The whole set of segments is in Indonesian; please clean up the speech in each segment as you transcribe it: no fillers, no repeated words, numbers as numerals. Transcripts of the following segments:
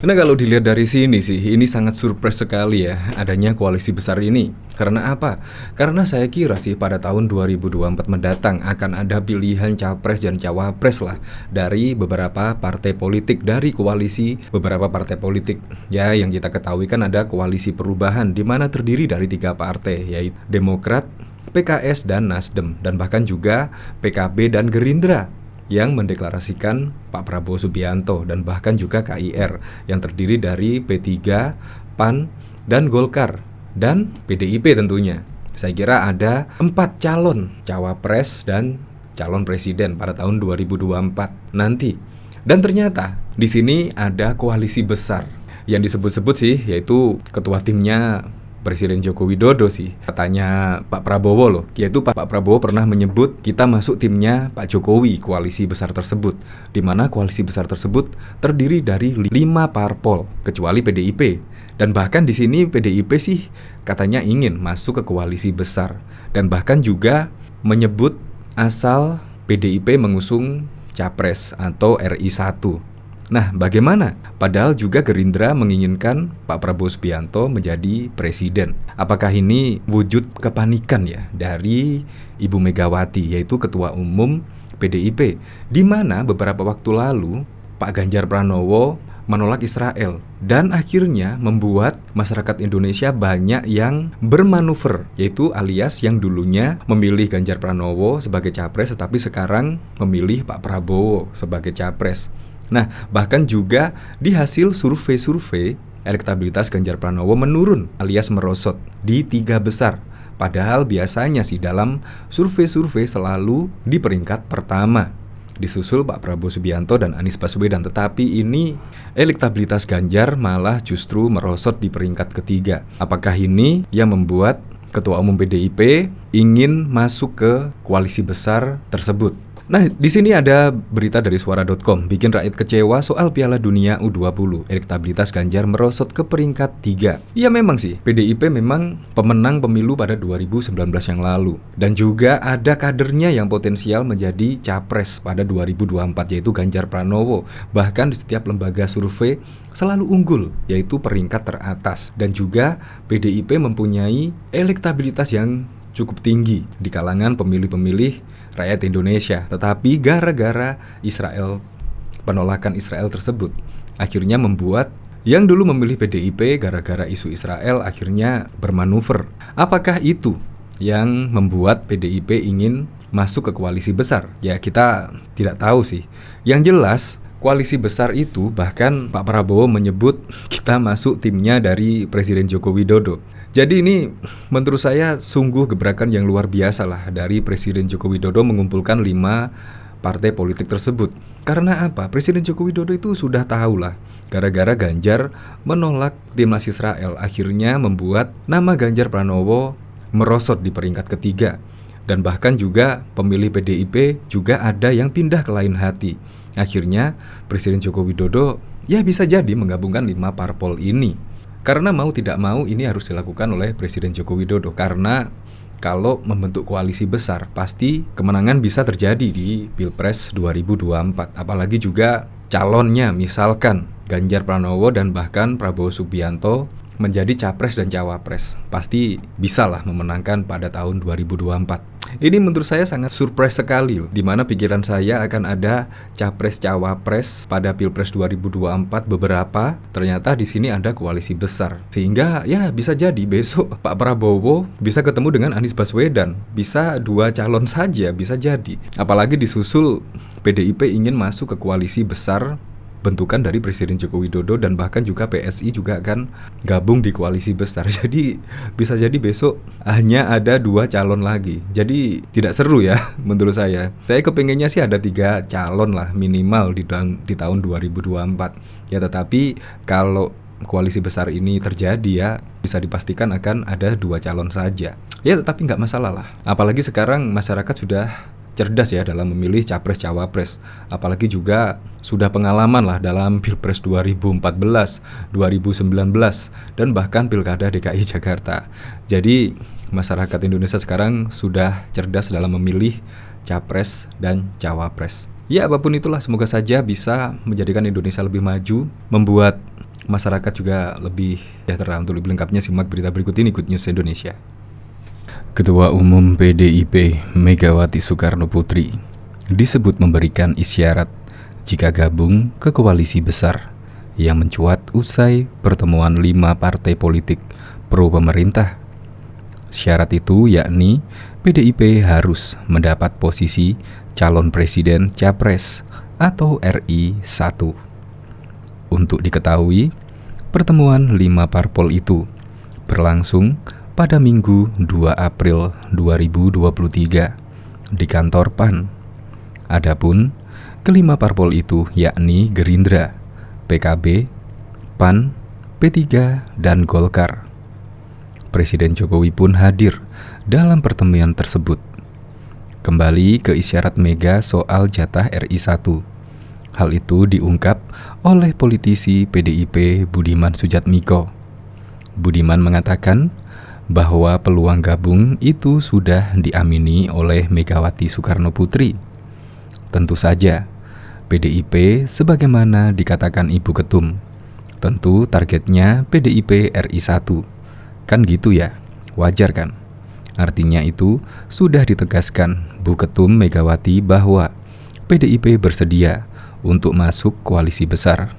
Karena kalau dilihat dari sini sih, ini sangat surprise sekali ya adanya koalisi besar ini. Karena apa? Karena saya kira sih pada tahun 2024 mendatang akan ada pilihan capres dan cawapres lah dari beberapa partai politik, dari koalisi beberapa partai politik. Ya, yang kita ketahui kan ada koalisi perubahan di mana terdiri dari 3 partai, yaitu Demokrat, PKS, dan Nasdem, dan bahkan juga PKB dan Gerindra yang mendeklarasikan Pak Prabowo Subianto, dan bahkan juga KIR yang terdiri dari P3, PAN, dan Golkar, dan PDIP tentunya. Saya kira ada 4 calon cawapres dan calon presiden pada tahun 2024 nanti. Dan ternyata di sini ada koalisi besar yang disebut-sebut sih, yaitu ketua timnya Presiden Joko Widodo sih, katanya Pak Prabowo loh, yaitu Pak Prabowo pernah menyebut kita masuk timnya Pak Jokowi, koalisi besar tersebut, di mana koalisi besar tersebut terdiri dari 5 parpol kecuali PDIP, dan bahkan di sini PDIP sih katanya ingin masuk ke koalisi besar, dan bahkan juga menyebut asal PDIP mengusung capres atau RI 1. Nah, bagaimana? Padahal juga Gerindra menginginkan Pak Prabowo Subianto menjadi presiden. Apakah ini wujud kepanikan ya dari Ibu Megawati, yaitu Ketua Umum PDIP, di mana beberapa waktu lalu Pak Ganjar Pranowo menolak Israel dan akhirnya membuat masyarakat Indonesia banyak yang bermanuver, yaitu alias yang dulunya memilih Ganjar Pranowo sebagai capres tetapi sekarang memilih Pak Prabowo sebagai capres. Nah, bahkan juga di hasil survei-survei, elektabilitas Ganjar Pranowo menurun alias merosot di 3 besar. Padahal biasanya sih dalam survei-survei selalu di peringkat pertama, disusul Pak Prabowo Subianto dan Anies Baswedan. Tetapi ini elektabilitas Ganjar malah justru merosot di peringkat ketiga. Apakah ini yang membuat Ketua Umum PDIP ingin masuk ke koalisi besar tersebut? Nah, di sini ada berita dari suara.com, bikin rakyat kecewa soal Piala Dunia U20. Elektabilitas Ganjar merosot ke peringkat 3. Ya memang sih, PDIP memang pemenang pemilu pada 2019 yang lalu. Dan juga ada kadernya yang potensial menjadi capres pada 2024, yaitu Ganjar Pranowo. Bahkan di setiap lembaga survei selalu unggul, yaitu peringkat teratas. Dan juga PDIP mempunyai elektabilitas yang cukup tinggi di kalangan pemilih-pemilih rakyat Indonesia. Tetapi gara-gara penolakan Israel tersebut akhirnya membuat yang dulu memilih PDIP gara-gara isu Israel akhirnya bermanuver. Apakah itu yang membuat PDIP ingin masuk ke koalisi besar? Ya, kita tidak tahu sih. Yang jelas koalisi besar itu bahkan Pak Prabowo menyebut kita masuk timnya dari Presiden Joko Widodo. Jadi ini menurut saya sungguh gebrakan yang luar biasa lah dari Presiden Joko Widodo mengumpulkan 5 partai politik tersebut. Karena apa? Presiden Joko Widodo itu sudah tahu lah, gara-gara Ganjar menolak timnas Israel, akhirnya membuat nama Ganjar Pranowo merosot di peringkat ketiga. Dan bahkan juga pemilih PDIP juga ada yang pindah ke lain hati. Akhirnya Presiden Joko Widodo ya bisa jadi menggabungkan 5 parpol ini. Karena mau tidak mau ini harus dilakukan oleh Presiden Joko Widodo. Karena kalau membentuk koalisi besar pasti kemenangan bisa terjadi di Pilpres 2024. Apalagi juga calonnya misalkan Ganjar Pranowo dan bahkan Prabowo Subianto menjadi capres dan cawapres, pasti bisalah memenangkan pada tahun 2024. Ini menurut saya sangat surprise sekali loh, di mana pikiran saya akan ada capres-cawapres pada Pilpres 2024 beberapa, ternyata di sini ada koalisi besar. Sehingga ya bisa jadi besok Pak Prabowo bisa ketemu dengan Anies Baswedan, bisa 2 calon saja bisa jadi. Apalagi disusul PDIP ingin masuk ke koalisi besar bentukan dari Presiden Joko Widodo, dan bahkan juga PSI juga akan gabung di koalisi besar. Jadi bisa jadi besok hanya ada 2 calon lagi. Jadi tidak seru ya menurut saya. Saya kepengennya sih ada 3 calon lah minimal di tahun 2024. Ya, tetapi kalau koalisi besar ini terjadi ya bisa dipastikan akan ada 2 calon saja. Ya, tetapi nggak masalah lah. Apalagi sekarang masyarakat sudah cerdas ya dalam memilih capres-cawapres. Apalagi juga sudah pengalaman lah dalam Pilpres 2014, 2019, dan bahkan Pilkada DKI Jakarta. Jadi masyarakat Indonesia sekarang sudah cerdas dalam memilih capres dan cawapres. Ya, apapun itulah, semoga saja bisa menjadikan Indonesia lebih maju, membuat masyarakat juga lebih sejahtera. Untuk lebih lengkapnya simak berita berikut ini, Good News Indonesia. Ketua Umum PDIP Megawati Soekarno Putri disebut memberikan isyarat jika gabung ke koalisi besar yang mencuat usai pertemuan 5 partai politik pro pemerintah. Syarat itu yakni PDIP harus mendapat posisi calon presiden Capres atau RI 1. Untuk diketahui, pertemuan 5 parpol itu berlangsung pada Minggu 2 April 2023 di kantor PAN. Adapun kelima parpol itu yakni Gerindra, PKB, PAN, P3, dan Golkar. Presiden Jokowi pun hadir dalam pertemuan tersebut. Kembali ke isyarat Mega soal jatah RI 1. Hal itu diungkap oleh politisi PDIP Budiman Sujatmiko. Budiman mengatakan bahwa peluang gabung itu sudah diamini oleh Megawati Soekarno Putri. Tentu saja, PDIP sebagaimana dikatakan Ibu Ketum, tentu targetnya PDIP RI 1. Kan gitu ya, wajar kan? Artinya itu sudah ditegaskan Bu Ketum Megawati bahwa PDIP bersedia untuk masuk koalisi besar.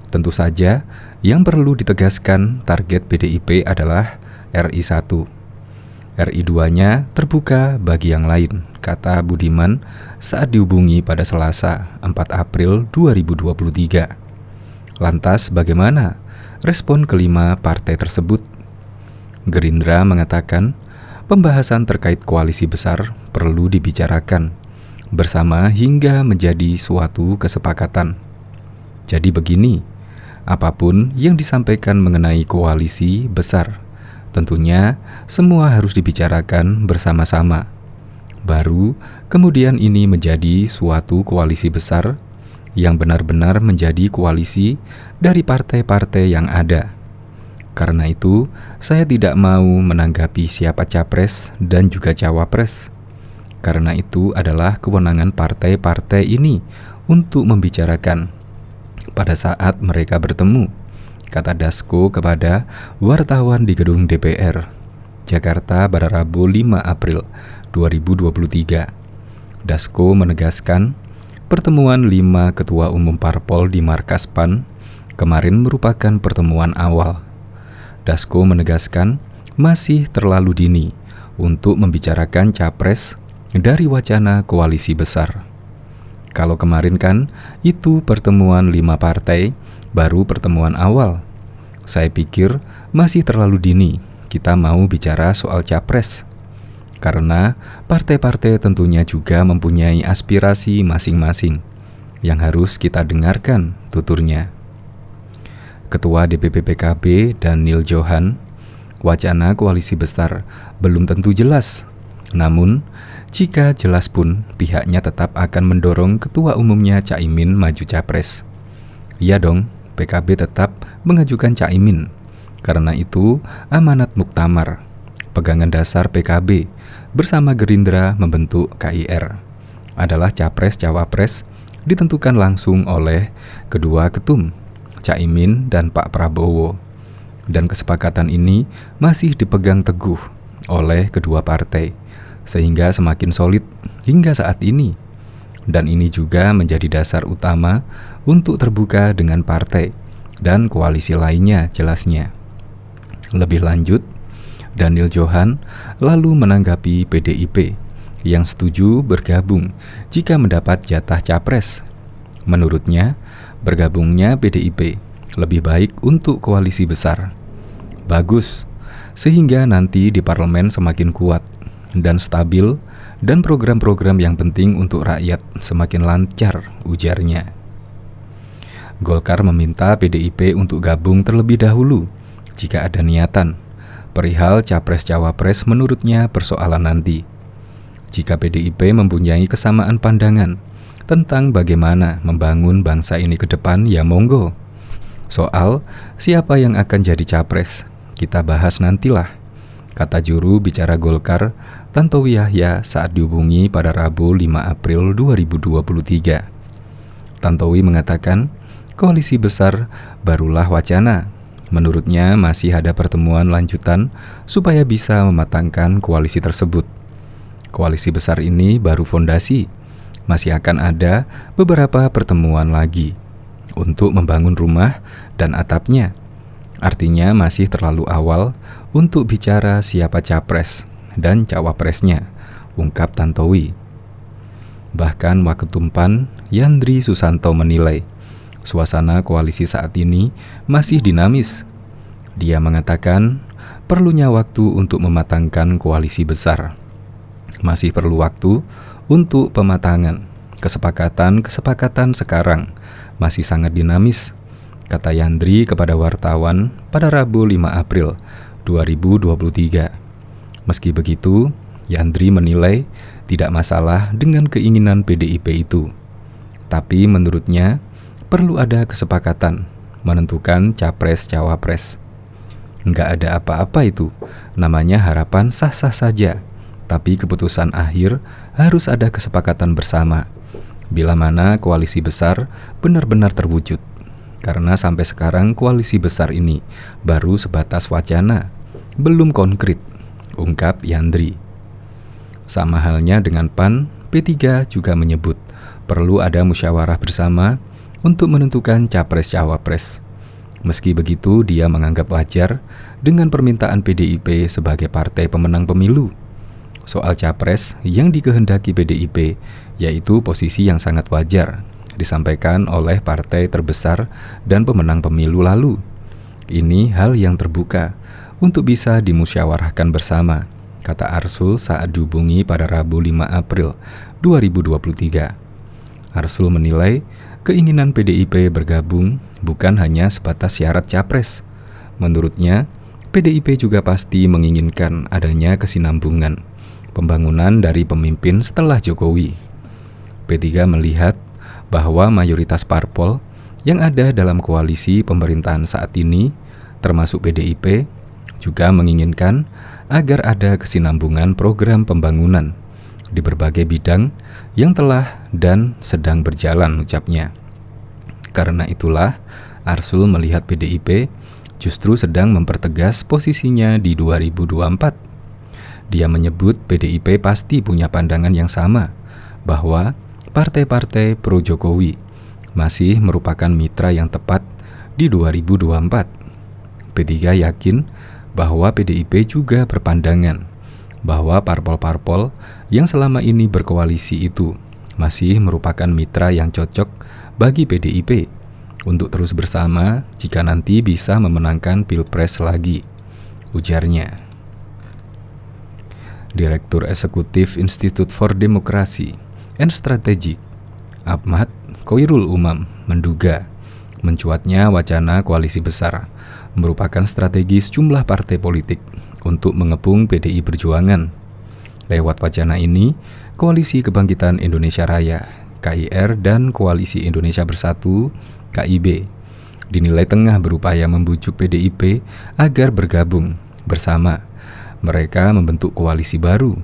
Tentu saja yang perlu ditegaskan target PDIP adalah RI 1. RI 2-nya terbuka bagi yang lain, kata Budiman saat dihubungi pada Selasa 4 April 2023. Lantas bagaimana respon kelima partai tersebut? Gerindra mengatakan pembahasan terkait koalisi besar perlu dibicarakan bersama hingga menjadi suatu kesepakatan. Jadi begini, apapun yang disampaikan mengenai koalisi besar, tentunya semua harus dibicarakan bersama-sama. Baru kemudian ini menjadi suatu koalisi besar yang benar-benar menjadi koalisi dari partai-partai yang ada. Karena itu, saya tidak mau menanggapi siapa capres dan juga cawapres. Karena itu adalah kewenangan partai-partai ini untuk membicarakan pada saat mereka bertemu, kata Dasko kepada wartawan di gedung DPR, Jakarta pada Rabu 5 April 2023. Dasko menegaskan pertemuan 5 ketua umum parpol di markas PAN kemarin merupakan pertemuan awal. Dasko menegaskan masih terlalu dini untuk membicarakan capres dari wacana koalisi besar. Kalau kemarin kan itu pertemuan 5 partai, baru pertemuan awal. Saya pikir masih terlalu dini kita mau bicara soal capres. Karena partai-partai tentunya juga mempunyai aspirasi masing-masing yang harus kita dengarkan, tuturnya. Ketua DPP PKB Daniel Johan, wacana koalisi besar belum tentu jelas. Namun, jika jelas pun pihaknya tetap akan mendorong ketua umumnya Caimin maju capres. Iya dong, PKB tetap mengajukan Caimin. Karena itu amanat muktamar, pegangan dasar PKB bersama Gerindra membentuk KIR adalah capres-cawapres ditentukan langsung oleh kedua ketum, Caimin dan Pak Prabowo. Dan kesepakatan ini masih dipegang teguh oleh kedua partai, sehingga semakin solid hingga saat ini. Dan ini juga menjadi dasar utama untuk terbuka dengan partai dan koalisi lainnya jelasnya. Lebih lanjut, Daniel Johan lalu menanggapi PDIP yang setuju bergabung jika mendapat jatah capres. Menurutnya, bergabungnya PDIP lebih baik untuk koalisi besar. Bagus, sehingga nanti di parlemen semakin kuat dan stabil dan program-program yang penting untuk rakyat semakin lancar, ujarnya. Golkar meminta PDIP untuk gabung terlebih dahulu jika ada niatan. Perihal capres-cawapres menurutnya persoalan nanti. Jika PDIP mempunyai kesamaan pandangan tentang bagaimana membangun bangsa ini ke depan, ya monggo. Soal siapa yang akan jadi capres, kita bahas nantilah, kata juru bicara Golkar, Tantowi Yahya saat dihubungi pada Rabu 5 April 2023. Tantowi mengatakan, koalisi besar barulah wacana. Menurutnya masih ada pertemuan lanjutan supaya bisa mematangkan koalisi tersebut. Koalisi besar ini baru fondasi. Masih akan ada beberapa pertemuan lagi untuk membangun rumah dan atapnya. Artinya masih terlalu awal untuk bicara siapa capres dan cawapresnya, ungkap Tantowi. Bahkan Waketumpan Yandri Susanto menilai suasana koalisi saat ini masih dinamis. Dia mengatakan perlunya waktu untuk mematangkan koalisi besar. Masih perlu waktu untuk pematangan. Kesepakatan sekarang masih sangat dinamis, kata Yandri kepada wartawan pada Rabu 5 April 2023. Meski begitu, Yandri menilai tidak masalah dengan keinginan PDIP itu. Tapi menurutnya, perlu ada kesepakatan menentukan capres-cawapres. Nggak ada apa-apa itu, namanya harapan sah-sah saja. Tapi keputusan akhir harus ada kesepakatan bersama. Bila mana koalisi besar benar-benar terwujud. Karena sampai sekarang koalisi besar ini baru sebatas wacana, belum konkret, ungkap Yandri. Sama halnya dengan PAN, P3 juga menyebut perlu ada musyawarah bersama untuk menentukan capres-cawapres. Meski begitu, dia menganggap wajar dengan permintaan PDIP sebagai partai pemenang pemilu. Soal capres yang dikehendaki PDIP, yaitu posisi yang sangat wajar, disampaikan oleh partai terbesar dan pemenang pemilu lalu. Ini hal yang terbuka untuk bisa dimusyawarahkan bersama, kata Arsul saat dihubungi pada Rabu 5 April 2023. Arsul menilai keinginan PDIP bergabung bukan hanya sebatas syarat capres. Menurutnya, PDIP juga pasti menginginkan adanya kesinambungan pembangunan dari pemimpin setelah Jokowi. P3 melihat bahwa mayoritas parpol yang ada dalam koalisi pemerintahan saat ini, termasuk PDIP, juga menginginkan agar ada kesinambungan program pembangunan di berbagai bidang yang telah dan sedang berjalan, ucapnya. Karena itulah, Arsul melihat PDIP justru sedang mempertegas posisinya di 2024. Dia menyebut PDIP pasti punya pandangan yang sama, bahwa partai-partai pro-Jokowi masih merupakan mitra yang tepat di 2024. P3 yakin bahwa PDIP juga berpandangan bahwa parpol-parpol yang selama ini berkoalisi itu masih merupakan mitra yang cocok bagi PDIP untuk terus bersama jika nanti bisa memenangkan Pilpres lagi, ujarnya. Direktur Eksekutif Institute for Democracy and Strategy, Ahmad Khoirul Umam, menduga mencuatnya wacana koalisi besar merupakan strategi sejumlah partai politik untuk mengepung PDI Perjuangan. Lewat wacana ini, Koalisi Kebangkitan Indonesia Raya (KIR) dan Koalisi Indonesia Bersatu (KIB) dinilai tengah berupaya membujuk PDIP agar bergabung bersama. Mereka membentuk koalisi baru.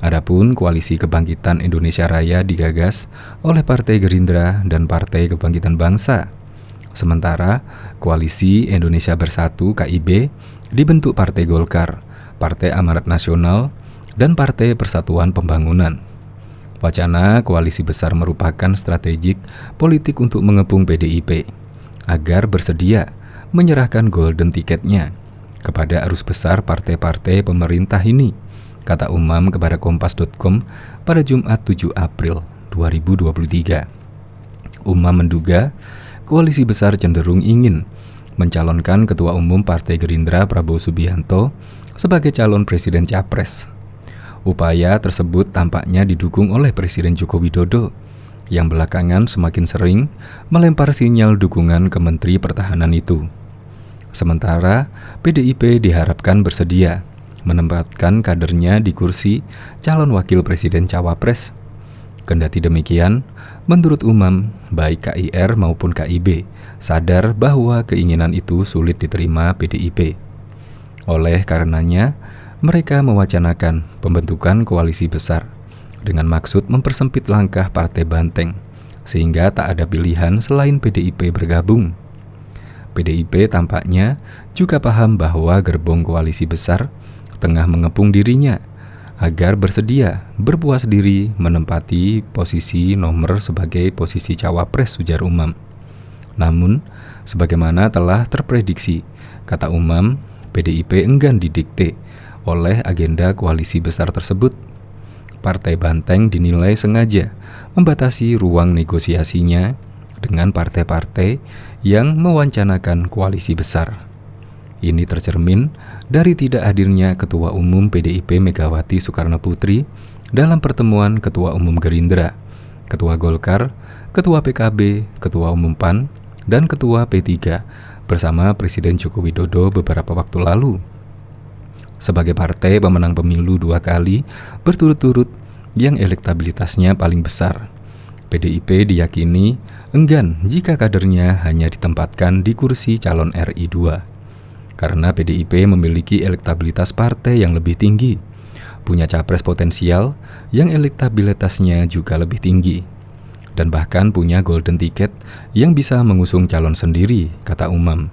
Adapun Koalisi Kebangkitan Indonesia Raya digagas oleh Partai Gerindra dan Partai Kebangkitan Bangsa. Sementara Koalisi Indonesia Bersatu (KIB) dibentuk Partai Golkar, Partai Amanat Nasional, dan Partai Persatuan Pembangunan. Wacana koalisi besar merupakan strategik politik untuk mengepung PDIP agar bersedia menyerahkan golden tiketnya kepada arus besar partai-partai pemerintah ini, kata Umam kepada Kompas.com pada Jumat 7 April 2023. Umam menduga koalisi besar cenderung ingin mencalonkan Ketua Umum Partai Gerindra Prabowo Subianto sebagai calon Presiden Capres. Upaya tersebut tampaknya didukung oleh Presiden Joko Widodo yang belakangan semakin sering melempar sinyal dukungan ke Menteri Pertahanan itu. Sementara PDIP diharapkan bersedia menempatkan kadernya di kursi calon wakil presiden cawapres. Kendati demikian, menurut Umam, baik KIR maupun KIB sadar bahwa keinginan itu sulit diterima PDIP. Oleh karenanya, mereka mewacanakan pembentukan koalisi besar dengan maksud mempersempit langkah partai banteng sehingga tak ada pilihan selain PDIP bergabung. PDIP tampaknya juga paham bahwa gerbong koalisi besar tengah mengepung dirinya agar bersedia berpuas diri menempati posisi nomor sebagai posisi cawapres, ujar Umam. Namun, sebagaimana telah terprediksi, kata Umam, PDIP enggan didikte oleh agenda koalisi besar tersebut. Partai Banteng dinilai sengaja membatasi ruang negosiasinya dengan partai-partai yang mewancanakan koalisi besar. Ini tercermin dari tidak hadirnya Ketua Umum PDIP Megawati Soekarnoputri dalam pertemuan Ketua Umum Gerindra, Ketua Golkar, Ketua PKB, Ketua Umum PAN, dan Ketua P3 bersama Presiden Joko Widodo beberapa waktu lalu. Sebagai partai pemenang pemilu 2 kali berturut-turut yang elektabilitasnya paling besar, PDIP diyakini enggan jika kadernya hanya ditempatkan di kursi calon RI 2. Karena PDIP memiliki elektabilitas partai yang lebih tinggi, punya capres potensial yang elektabilitasnya juga lebih tinggi, dan bahkan punya golden ticket yang bisa mengusung calon sendiri, kata Umam.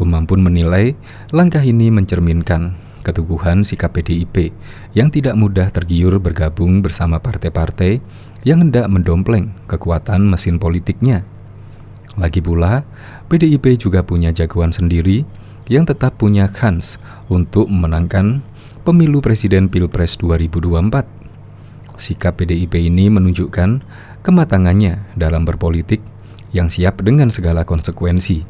Umam pun menilai langkah ini mencerminkan keteguhan sikap PDIP yang tidak mudah tergiur bergabung bersama partai-partai yang hendak mendompleng kekuatan mesin politiknya. Lagi pula, PDIP juga punya jagoan sendiri yang tetap punya kans untuk memenangkan pemilu presiden Pilpres 2024. Sikap PDIP ini menunjukkan kematangannya dalam berpolitik yang siap dengan segala konsekuensi,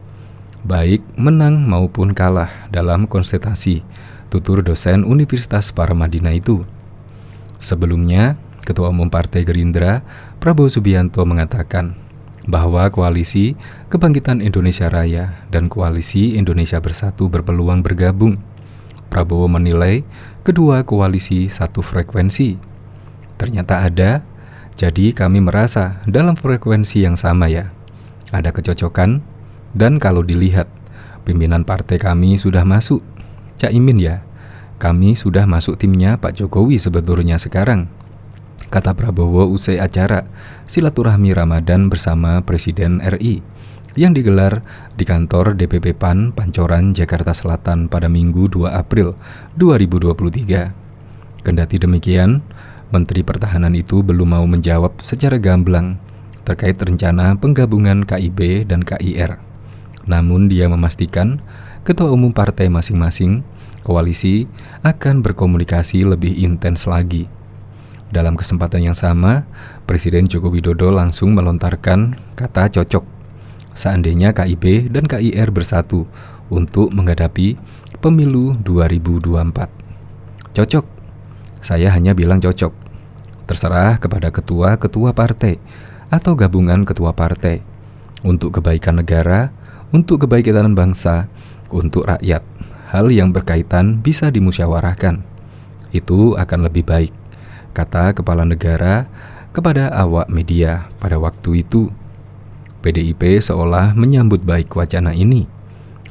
baik menang maupun kalah dalam kontestasi, tutur dosen Universitas Paramadina itu. Sebelumnya, Ketua Umum Partai Gerindra, Prabowo Subianto mengatakan bahwa Koalisi Kebangkitan Indonesia Raya dan Koalisi Indonesia Bersatu berpeluang bergabung. Prabowo menilai kedua koalisi satu frekuensi. Ternyata ada, jadi kami merasa dalam frekuensi yang sama ya. Ada kecocokan, dan kalau dilihat, pimpinan partai kami sudah masuk. Caimin ya, kami sudah masuk timnya Pak Jokowi sebetulnya sekarang, kata Prabowo usai acara silaturahmi Ramadan bersama Presiden RI yang digelar di kantor DPP PAN Pancoran, Jakarta Selatan pada Minggu 2 April 2023. Kendati demikian, Menteri Pertahanan itu belum mau menjawab secara gamblang terkait rencana penggabungan KIB dan KIR. Namun dia memastikan Ketua Umum partai masing-masing koalisi akan berkomunikasi lebih intens lagi. Dalam kesempatan yang sama, Presiden Joko Widodo langsung melontarkan kata cocok seandainya KIB dan KIR bersatu untuk menghadapi pemilu 2024. Cocok, saya hanya bilang cocok. Terserah kepada ketua-ketua partai atau gabungan ketua partai untuk kebaikan negara, untuk kebaikan bangsa, untuk rakyat. Hal yang berkaitan bisa dimusyawarahkan. Itu akan lebih baik, kata Kepala Negara kepada awak media pada waktu itu. PDIP seolah menyambut baik wacana ini.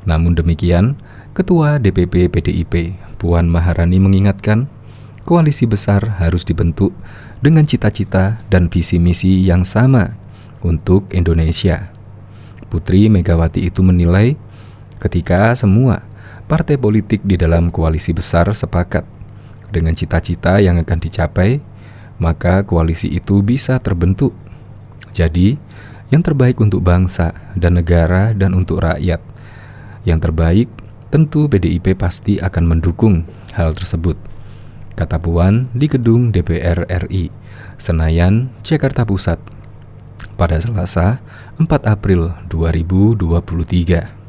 Namun demikian, Ketua DPP PDIP, Puan Maharani mengingatkan, koalisi besar harus dibentuk dengan cita-cita dan visi misi yang sama untuk Indonesia. Putri Megawati itu menilai, ketika semua partai politik di dalam koalisi besar sepakat dengan cita-cita yang akan dicapai, maka koalisi itu bisa terbentuk. Jadi, yang terbaik untuk bangsa dan negara dan untuk rakyat. Yang terbaik, tentu PDIP pasti akan mendukung hal tersebut, kata Puan di gedung DPR RI, Senayan, Jakarta Pusat, pada Selasa 4 April 2023.